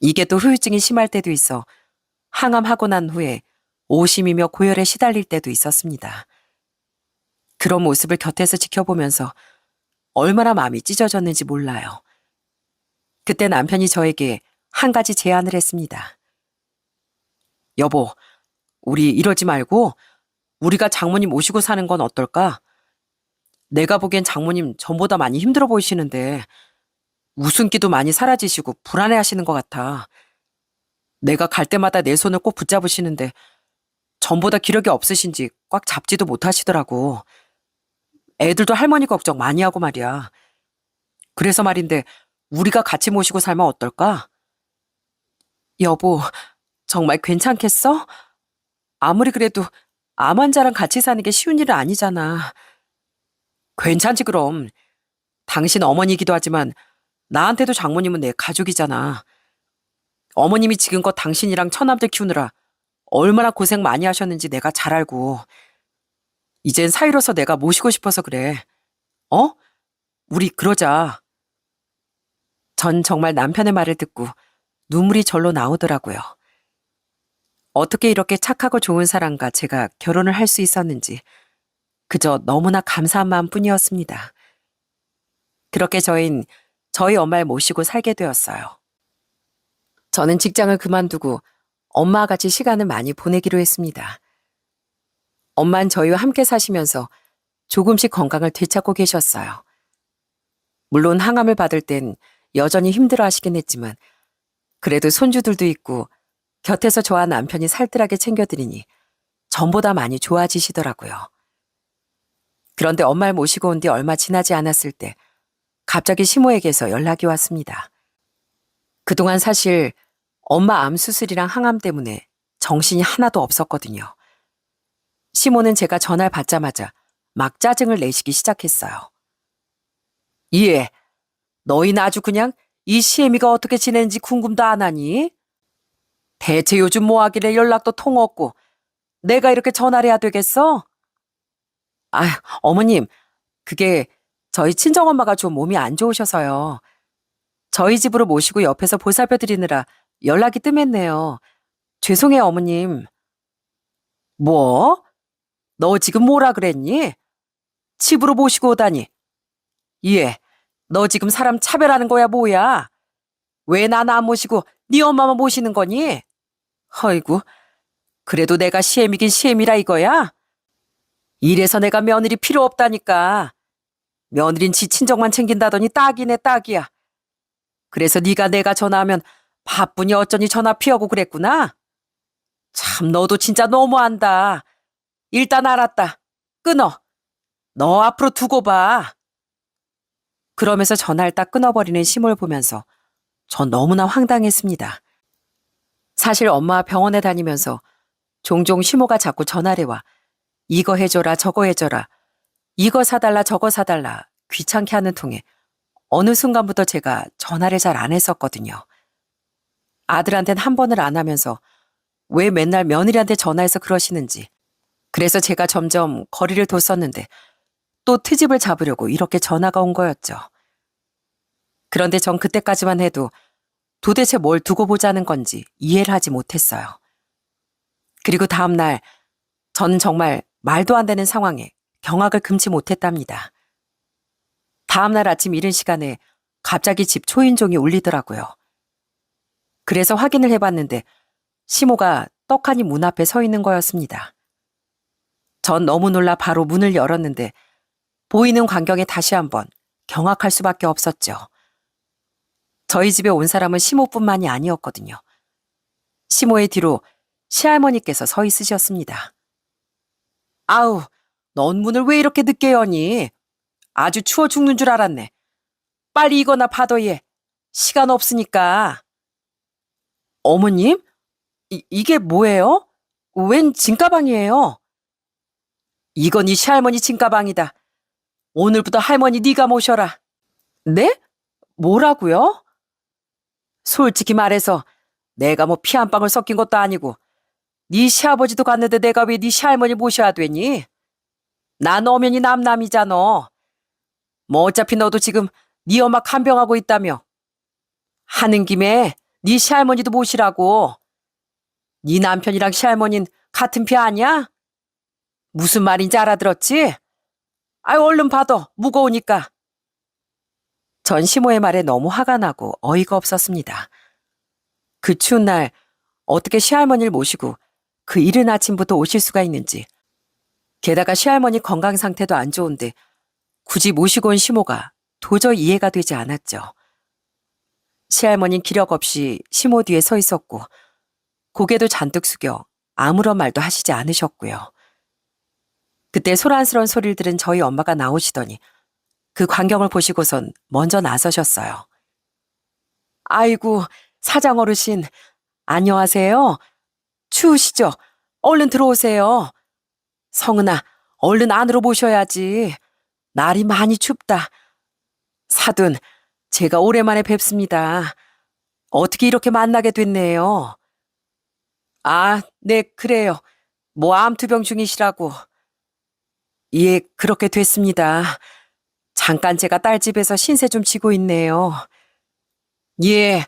이게 또 후유증이 심할 때도 있어 항암하고 난 후에 오심이며 고열에 시달릴 때도 있었습니다. 그런 모습을 곁에서 지켜보면서 얼마나 마음이 찢어졌는지 몰라요. 그때 남편이 저에게 한 가지 제안을 했습니다. 여보, 우리 이러지 말고 우리가 장모님 모시고 사는 건 어떨까? 내가 보기엔 장모님 전보다 많이 힘들어 보이시는데 웃음기도 많이 사라지시고 불안해하시는 것 같아. 내가 갈 때마다 내 손을 꼭 붙잡으시는데 전보다 기력이 없으신지 꽉 잡지도 못하시더라고. 애들도 할머니 걱정 많이 하고 말이야. 그래서 말인데 우리가 같이 모시고 살면 어떨까? 여보, 정말 괜찮겠어? 아무리 그래도 암 환자랑 같이 사는 게 쉬운 일은 아니잖아. 괜찮지 그럼. 당신 어머니이기도 하지만 나한테도 장모님은 내 가족이잖아. 어머님이 지금껏 당신이랑 처남들 키우느라 얼마나 고생 많이 하셨는지 내가 잘 알고. 이젠 사위로서 내가 모시고 싶어서 그래. 어? 우리 그러자. 전 정말 남편의 말을 듣고 눈물이 절로 나오더라고요. 어떻게 이렇게 착하고 좋은 사람과 제가 결혼을 할 수 있었는지 그저 너무나 감사한 마음뿐이었습니다. 그렇게 저희 엄마를 모시고 살게 되었어요. 저는 직장을 그만두고 엄마와 같이 시간을 많이 보내기로 했습니다. 엄마는 저희와 함께 사시면서 조금씩 건강을 되찾고 계셨어요. 물론 항암을 받을 땐 여전히 힘들어 하시긴 했지만 그래도 손주들도 있고 곁에서 저와 남편이 살뜰하게 챙겨드리니 전보다 많이 좋아지시더라고요. 그런데 엄마를 모시고 온 뒤 얼마 지나지 않았을 때 갑자기 시모에게서 연락이 왔습니다. 그동안 사실 엄마 암 수술이랑 항암 때문에 정신이 하나도 없었거든요. 시모는 제가 전화를 받자마자 막 짜증을 내시기 시작했어요. 예, 너희는 아주 그냥 이 시애미가 어떻게 지내는지 궁금도 안 하니? 대체 요즘 뭐 하길래 연락도 통 없고 내가 이렇게 전화를 해야 되겠어? 아휴, 어머님, 그게 저희 친정엄마가 좀 몸이 안 좋으셔서요. 저희 집으로 모시고 옆에서 보살펴 드리느라 연락이 뜸했네요. 죄송해요, 어머님. 뭐? 너 지금 뭐라 그랬니? 집으로 모시고 오다니. 예, 너 지금 사람 차별하는 거야, 뭐야? 왜 난 안 모시고 네 엄마만 모시는 거니? 허이구, 그래도 내가 시애미긴 시애미라 이거야? 이래서 내가 며느리 필요 없다니까. 며느린 지 친정만 챙긴다더니 딱이네, 딱이야. 그래서 네가 내가 전화하면 바쁘니 어쩌니 전화 피하고 그랬구나. 참 너도 진짜 너무한다. 일단 알았다. 끊어. 너 앞으로 두고 봐. 그러면서 전화를 딱 끊어버리는 시모를 보면서 전 너무나 황당했습니다. 사실 엄마와 병원에 다니면서 종종 시모가 자꾸 전화를 와 이거 해줘라 저거 해줘라 이거 사달라 저거 사달라 귀찮게 하는 통에 어느 순간부터 제가 전화를 잘 안 했었거든요. 아들한텐 한 번을 안 하면서 왜 맨날 며느리한테 전화해서 그러시는지. 그래서 제가 점점 거리를 뒀었는데 또 트집을 잡으려고 이렇게 전화가 온 거였죠. 그런데 전 그때까지만 해도 도대체 뭘 두고 보자는 건지 이해를 하지 못했어요. 그리고 다음 날 저는 정말 말도 안 되는 상황에 경악을 금치 못했답니다. 다음 날 아침 이른 시간에 갑자기 집 초인종이 울리더라고요. 그래서 확인을 해봤는데 시모가 떡하니 문 앞에 서 있는 거였습니다. 전 너무 놀라 바로 문을 열었는데 보이는 광경에 다시 한번 경악할 수밖에 없었죠. 저희 집에 온 사람은 시모뿐만이 아니었거든요. 시모의 뒤로 시할머니께서 서 있으셨습니다. 아우, 넌 문을 왜 이렇게 늦게 여니? 아주 추워 죽는 줄 알았네. 빨리 이거나 받아 얘. 시간 없으니까. 어머님? 이게 뭐예요? 웬 짐가방이에요? 이건 이 시할머니 짐가방이다. 오늘부터 할머니 네가 모셔라. 네? 뭐라고요? 솔직히 말해서 내가 뭐 피 한 방울 섞인 것도 아니고 네 시아버지도 갔는데 내가 왜 네 시할머니 모셔야 되니? 난 엄연히 남남이잖아. 뭐 어차피 너도 지금 네 엄마 간병하고 있다며. 하는 김에 네 시할머니도 모시라고. 네 남편이랑 시할머니는 같은 피 아니야? 무슨 말인지 알아들었지? 아유 얼른 받아. 무거우니까. 전 시모의 말에 너무 화가 나고 어이가 없었습니다. 그 추운 날 어떻게 시할머니를 모시고 그 이른 아침부터 오실 수가 있는지. 게다가 시할머니 건강 상태도 안 좋은데 굳이 모시고 온 시모가 도저히 이해가 되지 않았죠. 시할머니는 기력 없이 시모 뒤에 서 있었고 고개도 잔뜩 숙여 아무런 말도 하시지 않으셨고요. 그때 소란스러운 소리를 들은 저희 엄마가 나오시더니 그 광경을 보시고선 먼저 나서셨어요. 아이고, 사장 어르신, 안녕하세요. 추우시죠? 얼른 들어오세요. 성은아, 얼른 안으로 모셔야지. 날이 많이 춥다. 사돈, 제가 오랜만에 뵙습니다. 어떻게 이렇게 만나게 됐네요. 아, 네, 그래요. 뭐 암투병 중이시라고. 예, 그렇게 됐습니다. 잠깐 제가 딸 집에서 신세 좀 지고 있네요. 예,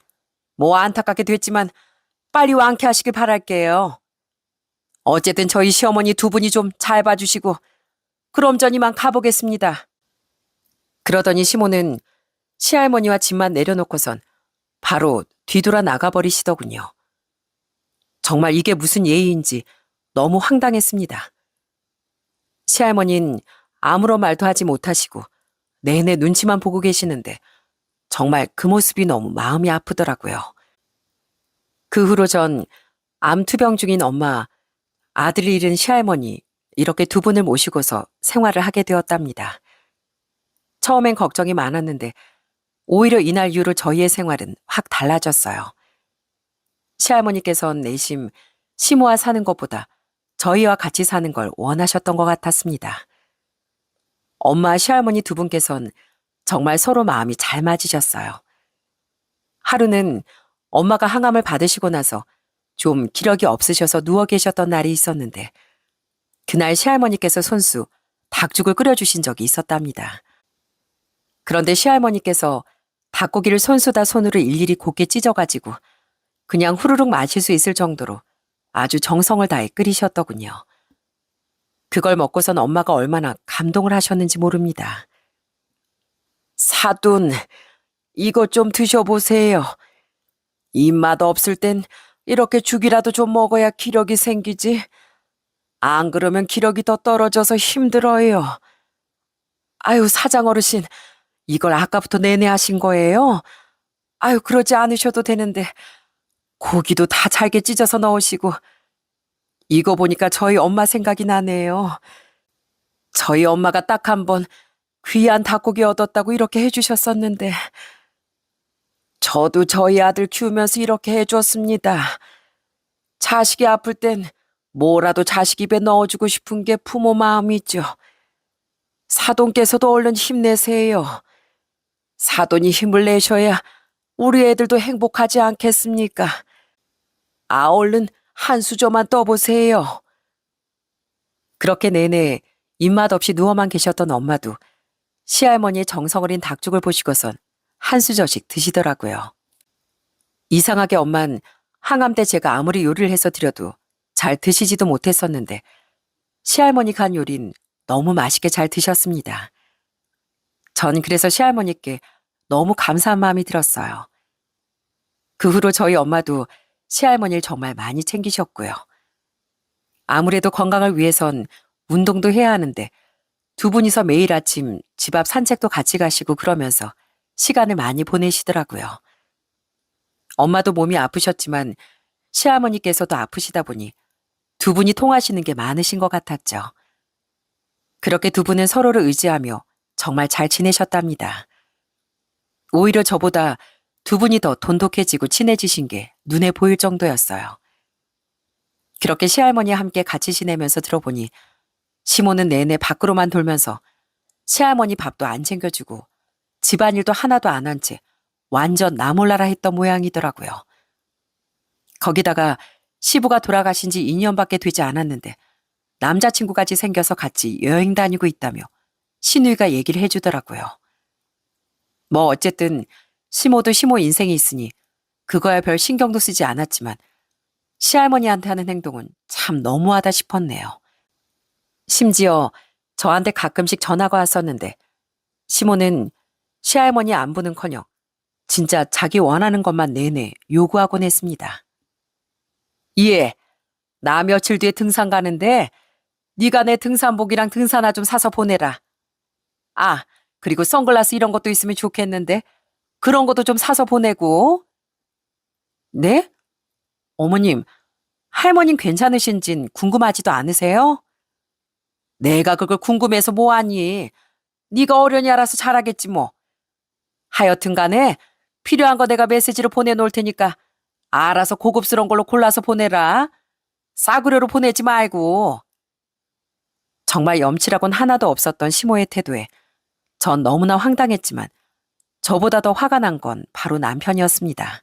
뭐 안타깝게 됐지만 빨리 완쾌하시길 바랄게요. 어쨌든 저희 시어머니 두 분이 좀 잘 봐주시고 그럼 전 이만 가보겠습니다. 그러더니 시모는 시할머니와 짐만 내려놓고선 바로 뒤돌아 나가버리시더군요. 정말 이게 무슨 예의인지 너무 황당했습니다. 시할머니는 아무런 말도 하지 못하시고 내내 눈치만 보고 계시는데 정말 그 모습이 너무 마음이 아프더라고요. 그 후로 전 암투병 중인 엄마, 아들을 잃은 시할머니 이렇게 두 분을 모시고서 생활을 하게 되었답니다. 처음엔 걱정이 많았는데 오히려 이날 이후로 저희의 생활은 확 달라졌어요. 시할머니께서는 내심 시모와 사는 것보다 저희와 같이 사는 걸 원하셨던 것 같았습니다. 엄마, 시할머니 두 분께서는 정말 서로 마음이 잘 맞으셨어요. 하루는 엄마가 항암을 받으시고 나서 좀 기력이 없으셔서 누워 계셨던 날이 있었는데 그날 시할머니께서 손수 닭죽을 끓여주신 적이 있었답니다. 그런데 시할머니께서 닭고기를 손수다 손으로 일일이 곱게 찢어가지고 그냥 후루룩 마실 수 있을 정도로 아주 정성을 다해 끓이셨더군요. 그걸 먹고선 엄마가 얼마나 감동을 하셨는지 모릅니다. 사돈, 이것 좀 드셔보세요. 입맛 없을 땐 이렇게 죽이라도 좀 먹어야 기력이 생기지. 안 그러면 기력이 더 떨어져서 힘들어요. 아유, 사장 어르신, 이걸 아까부터 내내 하신 거예요? 아유, 그러지 않으셔도 되는데 고기도 다 잘게 찢어서 넣으시고 이거 보니까 저희 엄마 생각이 나네요. 저희 엄마가 딱 한 번 귀한 닭고기 얻었다고 이렇게 해주셨었는데 저도 저희 아들 키우면서 이렇게 해줬습니다. 자식이 아플 땐 뭐라도 자식 입에 넣어주고 싶은 게 부모 마음이죠. 사돈께서도 얼른 힘내세요. 사돈이 힘을 내셔야 우리 애들도 행복하지 않겠습니까? 아, 얼른 한 수저만 떠보세요. 그렇게 내내 입맛 없이 누워만 계셨던 엄마도 시할머니의 정성 어린 닭죽을 보시고선 한 수저씩 드시더라고요. 이상하게 엄만 항암 때 제가 아무리 요리를 해서 드려도 잘 드시지도 못했었는데 시할머니 간 요린 너무 맛있게 잘 드셨습니다. 전 그래서 시할머니께 너무 감사한 마음이 들었어요. 그 후로 저희 엄마도 시할머니를 정말 많이 챙기셨고요. 아무래도 건강을 위해선 운동도 해야 하는데 두 분이서 매일 아침 집 앞 산책도 같이 가시고 그러면서 시간을 많이 보내시더라고요. 엄마도 몸이 아프셨지만 시할머니께서도 아프시다 보니 두 분이 통하시는 게 많으신 것 같았죠. 그렇게 두 분은 서로를 의지하며 정말 잘 지내셨답니다. 오히려 저보다 두 분이 더 돈독해지고 친해지신 게 눈에 보일 정도였어요. 그렇게 시할머니와 함께 같이 지내면서 들어보니 시모는 내내 밖으로만 돌면서 시할머니 밥도 안 챙겨주고 집안일도 하나도 안 한 채 완전 나 몰라라 했던 모양이더라고요. 거기다가 시부가 돌아가신 지 2년밖에 되지 않았는데 남자친구까지 생겨서 같이 여행 다니고 있다며 시누이가 얘기를 해주더라고요. 뭐 어쨌든 시모도 시모 인생이 있으니 그거야 별 신경도 쓰지 않았지만 시할머니한테 하는 행동은 참 너무하다 싶었네요. 심지어 저한테 가끔씩 전화가 왔었는데 시모는 시할머니 안부는커녕 진짜 자기 원하는 것만 내내 요구하곤 했습니다. 예, 나 며칠 뒤에 등산 가는데 네가 내 등산복이랑 등산화 좀 사서 보내라. 아, 그리고 선글라스 이런 것도 있으면 좋겠는데 그런 것도 좀 사서 보내고. 네? 어머님, 할머님 괜찮으신진 궁금하지도 않으세요? 내가 그걸 궁금해서 뭐하니? 네가 어련히 알아서 잘하겠지 뭐. 하여튼 간에 필요한 거 내가 메시지로 보내놓을 테니까 알아서 고급스러운 걸로 골라서 보내라. 싸구려로 보내지 말고. 정말 염치라곤 하나도 없었던 시모의 태도에 전 너무나 황당했지만 저보다 더 화가 난 건 바로 남편이었습니다.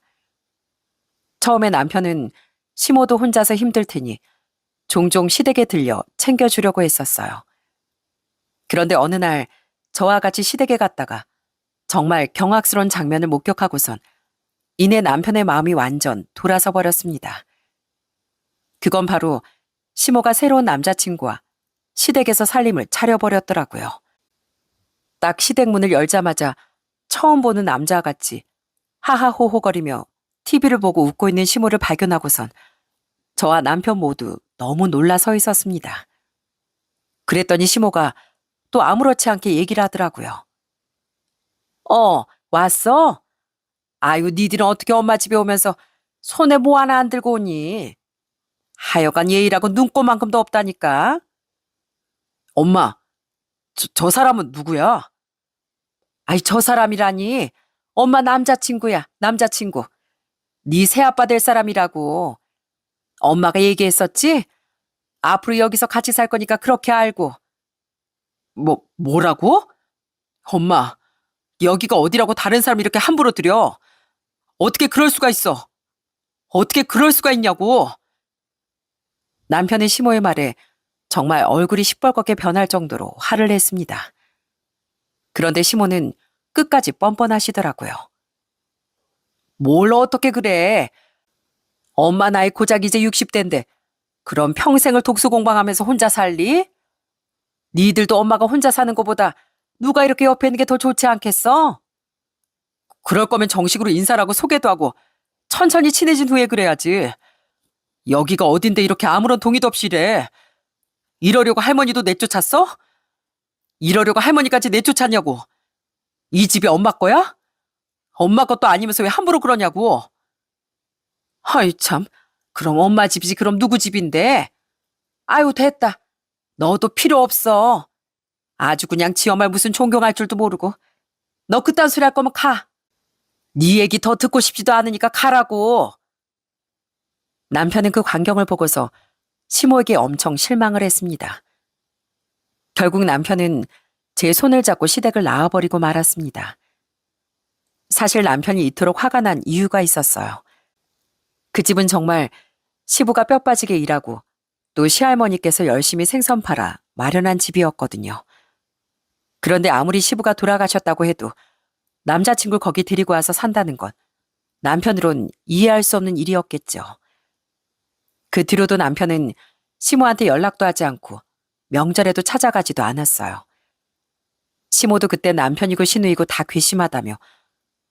처음에 남편은 시모도 혼자서 힘들 테니 종종 시댁에 들려 챙겨주려고 했었어요. 그런데 어느 날 저와 같이 시댁에 갔다가 정말 경악스러운 장면을 목격하고선 이내 남편의 마음이 완전 돌아서 버렸습니다. 그건 바로 시모가 새로운 남자친구와 시댁에서 살림을 차려버렸더라고요. 딱 시댁 문을 열자마자 처음 보는 남자와 같이 하하호호거리며 TV를 보고 웃고 있는 시모를 발견하고선 저와 남편 모두 너무 놀라 서 있었습니다. 그랬더니 시모가 또 아무렇지 않게 얘기를 하더라고요. 왔어? 아유, 니들은 어떻게 엄마 집에 오면서 손에 뭐 하나 안 들고 오니? 하여간 예의라고 눈꼽만큼도 없다니까. 엄마, 저 사람은 누구야? 아이, 저 사람이라니. 엄마 남자친구야, 남자친구. 네 새아빠 될 사람이라고. 엄마가 얘기했었지? 앞으로 여기서 같이 살 거니까 그렇게 알고. 뭐라고? 엄마, 여기가 어디라고 다른 사람 이렇게 함부로 들여? 어떻게 그럴 수가 있어? 어떻게 그럴 수가 있냐고. 남편의 시모의 말에 정말 얼굴이 시뻘겋게 변할 정도로 화를 냈습니다. 그런데 시모는 끝까지 뻔뻔하시더라고요. 뭘 어떻게 그래? 엄마 나이 고작 이제 60대인데 그럼 평생을 독수공방하면서 혼자 살리? 니들도 엄마가 혼자 사는 것보다 누가 이렇게 옆에 있는 게 더 좋지 않겠어? 그럴 거면 정식으로 인사를 하고 소개도 하고 천천히 친해진 후에 그래야지. 여기가 어딘데 이렇게 아무런 동의도 없이 이래. 이러려고 할머니도 내쫓았어? 이러려고 할머니까지 내쫓았냐고. 이 집이 엄마 거야? 엄마 것도 아니면서 왜 함부로 그러냐고. 아이 참, 그럼 엄마 집이지 그럼 누구 집인데? 아유 됐다. 너도 필요 없어. 아주 그냥 지 엄마를 무슨 존경할 줄도 모르고. 너 그딴 소리 할 거면 가. 네 얘기 더 듣고 싶지도 않으니까 가라고. 남편은 그 광경을 보고서 시모에게 엄청 실망을 했습니다. 결국 남편은 제 손을 잡고 시댁을 나와버리고 말았습니다. 사실 남편이 이토록 화가 난 이유가 있었어요. 그 집은 정말 시부가 뼈 빠지게 일하고 또 시할머니께서 열심히 생선 팔아 마련한 집이었거든요. 그런데 아무리 시부가 돌아가셨다고 해도 남자친구 거기 데리고 와서 산다는 건 남편으론 이해할 수 없는 일이었겠죠. 그 뒤로도 남편은 시모한테 연락도 하지 않고 명절에도 찾아가지도 않았어요. 시모도 그때 남편이고 시누이고 다 괘씸하다며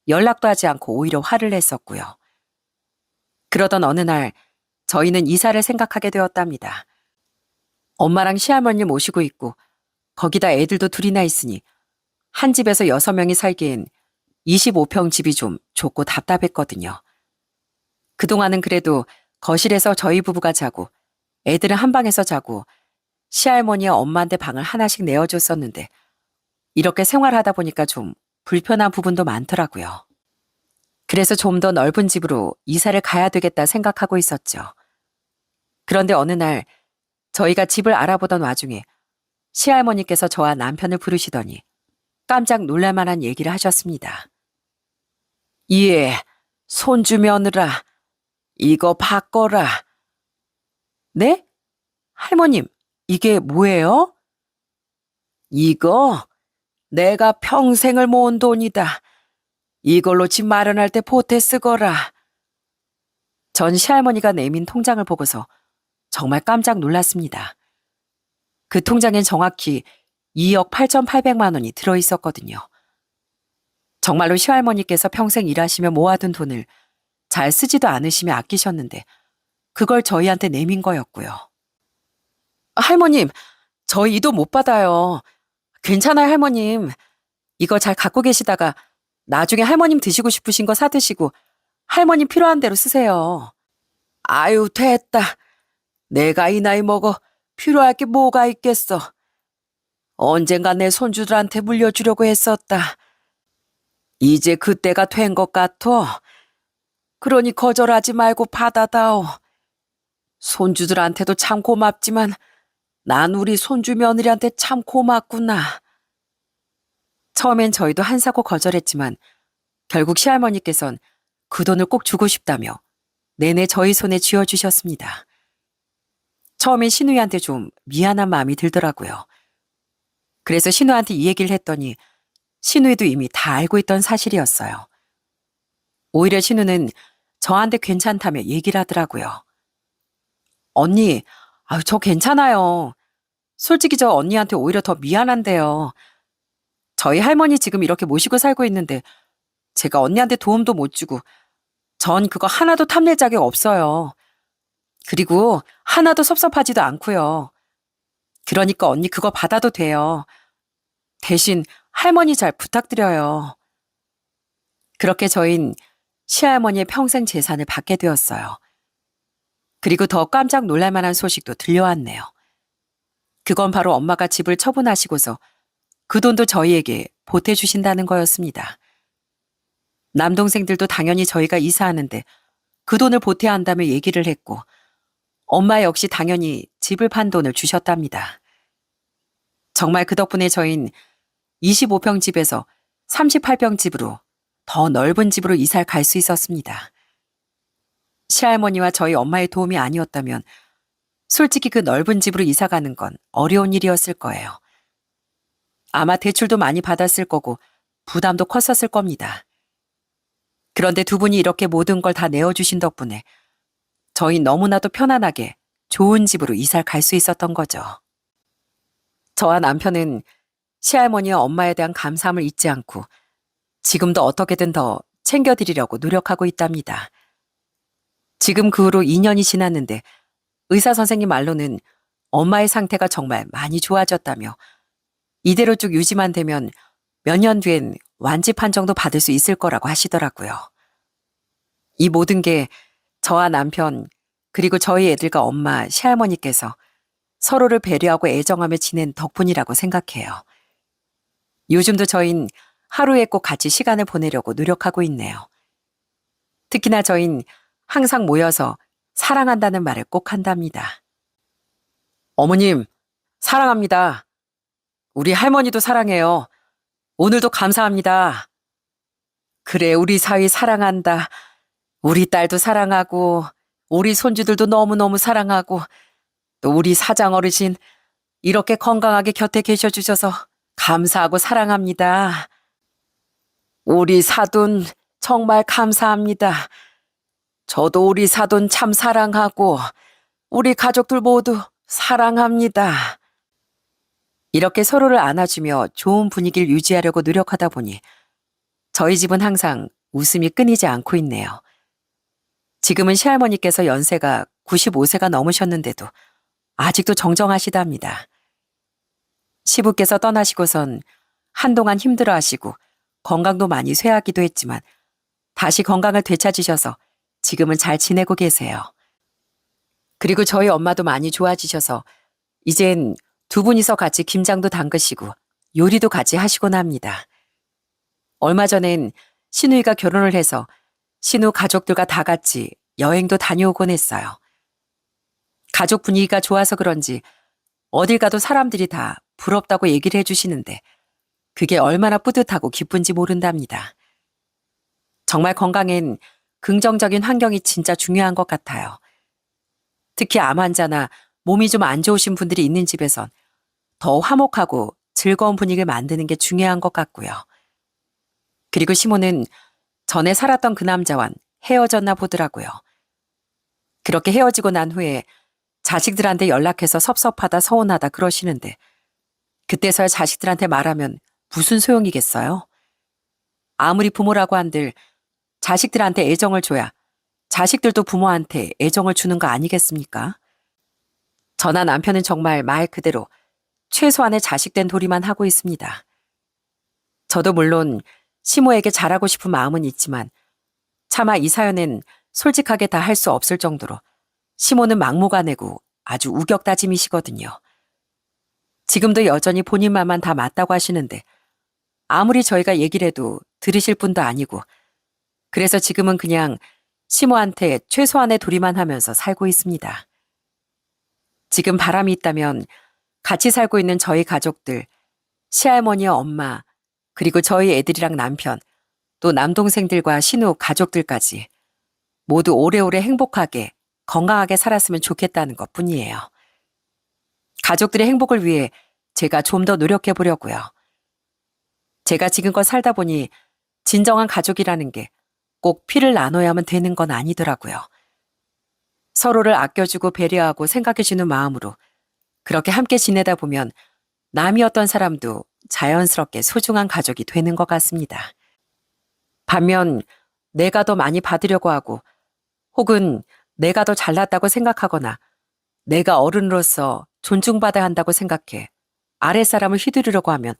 연락도 하지 않고 오히려 화를 냈었고요. 그러던 어느 날 저희는 이사를 생각하게 되었답니다. 엄마랑 시할머니 모시고 있고 거기다 애들도 둘이나 있으니 한 집에서 6명이 살기엔 25평 집이 좀 좁고 답답했거든요. 그동안은 그래도 거실에서 저희 부부가 자고 애들은 한 방에서 자고 시할머니와 엄마한테 방을 하나씩 내어줬었는데 이렇게 생활하다 보니까 좀 불편한 부분도 많더라고요. 그래서 좀 더 넓은 집으로 이사를 가야 되겠다 생각하고 있었죠. 그런데 어느 날 저희가 집을 알아보던 와중에 시할머니께서 저와 남편을 부르시더니 깜짝 놀랄만한 얘기를 하셨습니다. 예, 손주 며느라, 이거 바꿔라. 네? 할머님, 이게 뭐예요? 이거 내가 평생을 모은 돈이다. 이걸로 집 마련할 때 보태 쓰거라. 전 시할머니가 내민 통장을 보고서 정말 깜짝 놀랐습니다. 그 통장엔 정확히 2억 8,800만 원이 들어있었거든요. 정말로 시할머니께서 평생 일하시며 모아둔 돈을 잘 쓰지도 않으시며 아끼셨는데 그걸 저희한테 내민 거였고요. 할머님, 저희 이 돈 못 받아요. 괜찮아요, 할머님. 이거 잘 갖고 계시다가 나중에 할머님 드시고 싶으신 거 사드시고 할머님 필요한 대로 쓰세요. 아유, 됐다. 내가 이 나이 먹어 필요할 게 뭐가 있겠어. 언젠가 내 손주들한테 물려주려고 했었다. 이제 그때가 된 것 같아. 그러니 거절하지 말고 받아다오. 손주들한테도 참 고맙지만 난 우리 손주 며느리한테 참 고맙구나. 처음엔 저희도 한사코 거절했지만 결국 시할머니께선 그 돈을 꼭 주고 싶다며 내내 저희 손에 쥐어주셨습니다. 처음엔 신우이한테 좀 미안한 마음이 들더라고요. 그래서 신우한테 이 얘기를 했더니 신우이도 이미 다 알고 있던 사실이었어요. 오히려 신우는 저한테 괜찮다며 얘기를 하더라고요. 언니, 아유, 저 괜찮아요. 솔직히 저 언니한테 오히려 더 미안한데요. 저희 할머니 지금 이렇게 모시고 살고 있는데 제가 언니한테 도움도 못 주고 전 그거 하나도 탐낼 자격 없어요. 그리고 하나도 섭섭하지도 않고요. 그러니까 언니 그거 받아도 돼요. 대신 할머니 잘 부탁드려요. 그렇게 저흰 시할머니의 평생 재산을 받게 되었어요. 그리고 더 깜짝 놀랄 만한 소식도 들려왔네요. 그건 바로 엄마가 집을 처분하시고서 그 돈도 저희에게 보태주신다는 거였습니다. 남동생들도 당연히 저희가 이사하는데 그 돈을 보태야 한다며 얘기를 했고 엄마 역시 당연히 집을 판 돈을 주셨답니다. 정말 그 덕분에 저흰 25평 집에서 38평 집으로 더 넓은 집으로 이사를 갈 수 있었습니다. 시할머니와 저희 엄마의 도움이 아니었다면 솔직히 그 넓은 집으로 이사 가는 건 어려운 일이었을 거예요. 아마 대출도 많이 받았을 거고 부담도 컸었을 겁니다. 그런데 두 분이 이렇게 모든 걸 다 내어주신 덕분에 저희 너무나도 편안하게 좋은 집으로 이사를 갈 수 있었던 거죠. 저와 남편은 시할머니와 엄마에 대한 감사함을 잊지 않고 지금도 어떻게든 더 챙겨드리려고 노력하고 있답니다. 지금 그 후로 2년이 지났는데 의사 선생님 말로는 엄마의 상태가 정말 많이 좋아졌다며 이대로 쭉 유지만 되면 몇 년 뒤엔 완치 판정도 받을 수 있을 거라고 하시더라고요. 이 모든 게 저와 남편 그리고 저희 애들과 엄마, 시할머니께서 서로를 배려하고 애정하며 지낸 덕분이라고 생각해요. 요즘도 저흰 하루에 꼭 같이 시간을 보내려고 노력하고 있네요. 특히나 저흰 항상 모여서 사랑한다는 말을 꼭 한답니다. 어머님, 사랑합니다. 우리 할머니도 사랑해요. 오늘도 감사합니다. 그래, 우리 사위 사랑한다. 우리 딸도 사랑하고 우리 손주들도 너무너무 사랑하고 또 우리 사장 어르신 이렇게 건강하게 곁에 계셔주셔서 감사하고 사랑합니다. 우리 사돈 정말 감사합니다. 저도 우리 사돈 참 사랑하고 우리 가족들 모두 사랑합니다. 이렇게 서로를 안아주며 좋은 분위기를 유지하려고 노력하다 보니 저희 집은 항상 웃음이 끊이지 않고 있네요. 지금은 시할머니께서 연세가 95세가 넘으셨는데도 아직도 정정하시답니다. 시부께서 떠나시고선 한동안 힘들어하시고 건강도 많이 쇠하기도 했지만 다시 건강을 되찾으셔서 지금은 잘 지내고 계세요. 그리고 저희 엄마도 많이 좋아지셔서 이젠 두 분이서 같이 김장도 담그시고 요리도 같이 하시곤 합니다. 얼마 전엔 신우이가 결혼을 해서 신우 가족들과 다 같이 여행도 다녀오곤 했어요. 가족 분위기가 좋아서 그런지 어딜 가도 사람들이 다 부럽다고 얘기를 해주시는데 그게 얼마나 뿌듯하고 기쁜지 모른답니다. 정말 건강엔 긍정적인 환경이 진짜 중요한 것 같아요. 특히 암 환자나 몸이 좀 안 좋으신 분들이 있는 집에선 더 화목하고 즐거운 분위기를 만드는 게 중요한 것 같고요. 그리고 시모는 전에 살았던 그 남자와는 헤어졌나 보더라고요. 그렇게 헤어지고 난 후에 자식들한테 연락해서 섭섭하다 서운하다 그러시는데 그때서야 자식들한테 말하면 무슨 소용이겠어요? 아무리 부모라고 한들 자식들한테 애정을 줘야 자식들도 부모한테 애정을 주는 거 아니겠습니까? 저나 남편은 정말 말 그대로 최소한의 자식된 도리만 하고 있습니다. 저도 물론 시모에게 잘하고 싶은 마음은 있지만 차마 이 사연엔 솔직하게 다 할 수 없을 정도로 시모는 막무가내고 아주 우격다짐이시거든요. 지금도 여전히 본인 말만 다 맞다고 하시는데 아무리 저희가 얘기를 해도 들으실 분도 아니고 그래서 지금은 그냥 시모한테 최소한의 도리만 하면서 살고 있습니다. 지금 바람이 있다면 같이 살고 있는 저희 가족들, 시할머니와 엄마, 그리고 저희 애들이랑 남편, 또 남동생들과 신우 가족들까지 모두 오래오래 행복하게 건강하게 살았으면 좋겠다는 것 뿐이에요. 가족들의 행복을 위해 제가 좀 더 노력해 보려고요. 제가 지금껏 살다 보니 진정한 가족이라는 게 꼭 피를 나눠야만 되는 건 아니더라고요. 서로를 아껴주고 배려하고 생각해주는 마음으로 그렇게 함께 지내다 보면 남이었던 사람도 자연스럽게 소중한 가족이 되는 것 같습니다. 반면 내가 더 많이 받으려고 하고 혹은 내가 더 잘났다고 생각하거나 내가 어른으로서 존중받아야 한다고 생각해 아랫사람을 휘두르려고 하면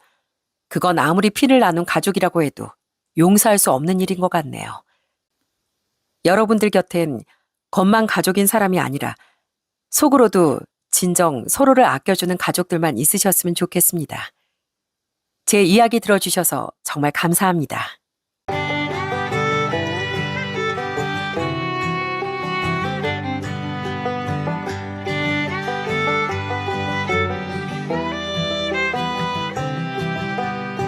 그건 아무리 피를 나눈 가족이라고 해도 용서할 수 없는 일인 것 같네요. 여러분들 곁엔 겉만 가족인 사람이 아니라 속으로도 진정 서로를 아껴주는 가족들만 있으셨으면 좋겠습니다. 제 이야기 들어주셔서 정말 감사합니다.